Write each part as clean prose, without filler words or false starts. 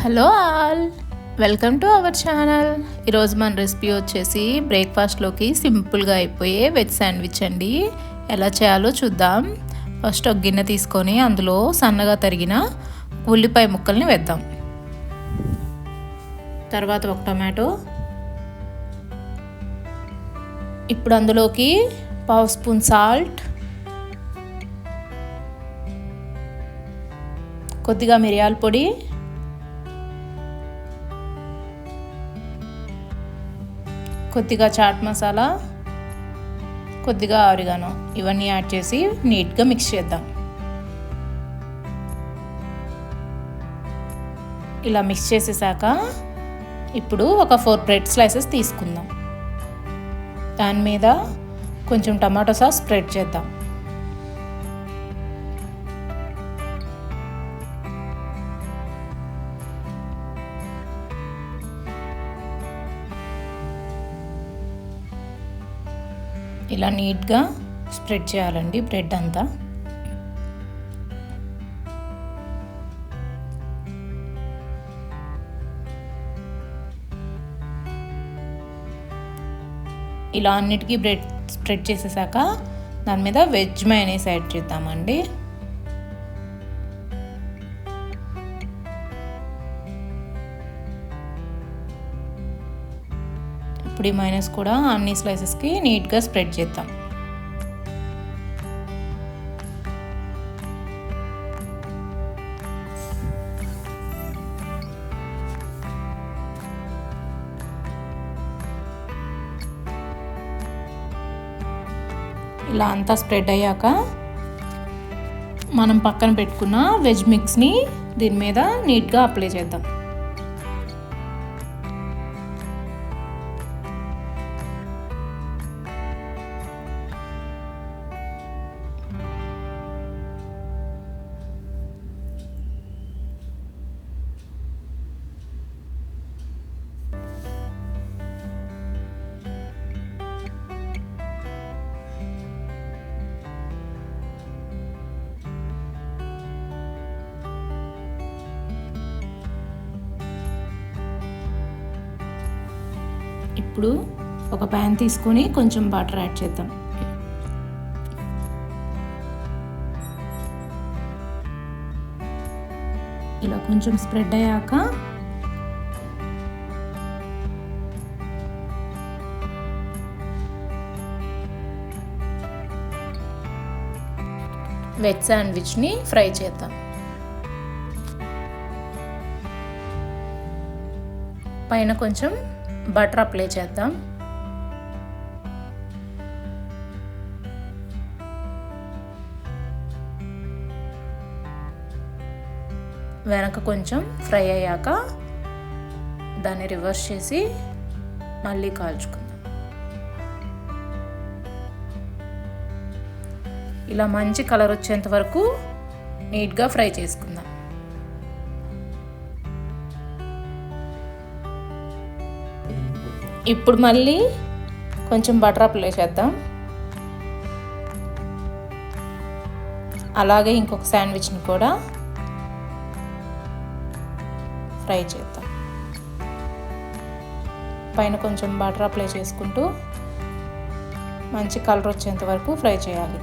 Hello all, welcome to our channel. ఈరోజు మన recipe వచ్చేసి బ్రేక్ఫాస్ట్లోకి సింపుల్గా అయిపోయే వెజ్ శాండ్విచ్ అండి. ఎలా చేయాలో చూద్దాం. ఫస్ట్ ఒక గిన్నె తీసుకొని అందులో సన్నగా తరిగిన ఉల్లిపాయ ముక్కల్ని వేద్దాం. తర్వాత ఒక టమాటో. ఇప్పుడు అందులోకి 1/2 స్పూన్ సాల్ట్, కొద్దిగా మిరియాల పొడి, కొద్దిగా చాట్ మసాలా, కొద్దిగా ఆరిగానో ఇవన్నీ యాడ్ చేసి నీట్గా మిక్స్ చేద్దాం. ఇలా మిక్స్ చేసేసాక ఇప్పుడు ఒక 4 బ్రెడ్ స్లైసెస్ తీసుకుందాం. దాని మీద కొంచెం టమాటో సాస్ స్ప్రెడ్ చేద్దాం. ఇలా నీట్గా స్ప్రెడ్ చేయాలండి బ్రెడ్ అంతా. ఇలా అన్నిటికీ బ్రెడ్ స్ప్రెడ్ చేసేసాక దాని మీద వెజ్ మయోనీస్ యాడ్ చేద్దామండి. ఇప్పుడు ఈ మయోనీస్ కూడా అన్ని స్లైసెస్కి నీట్గా స్ప్రెడ్ చేద్దాం. ఇలా అంతా స్ప్రెడ్ అయ్యాక మనం పక్కన పెట్టుకున్న వెజ్ మిక్స్ని దీని మీద నీట్గా అప్లై చేద్దాం. ఇప్పుడు ఒక ప్యాన్ తీసుకొని కొంచెం బటర్ యాడ్ చేద్దాం. ఇలా కొంచెం స్ప్రెడ్ అయ్యాక వెజ్ శాండ్విచ్ని ఫ్రై చేద్దాం. పైన కొంచెం బటర్ అప్లై చేద్దాం. వెనక కొంచెం ఫ్రై అయ్యాక దాన్ని రివర్స్ చేసి మళ్ళీ కాల్చుకుందాం. ఇలా మంచి కలర్ వచ్చేంత వరకు నీట్గా ఫ్రై చేసుకుందాం. ఇప్పుడు మళ్ళీ కొంచెం బటర్ అప్లై చేద్దాం. అలాగే ఇంకొక శాండ్విచ్ని కూడా ఫ్రై చేద్దాం. పైన కొంచెం బటర్ అప్లై చేసుకుంటూ మంచి కలర్ వచ్చేంత వరకు ఫ్రై చేయాలి.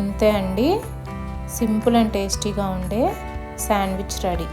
ఇంతే అండి, సింపుల్ అండ్ టేస్టీగా ఉండే శాండ్విచ్ రెడీ.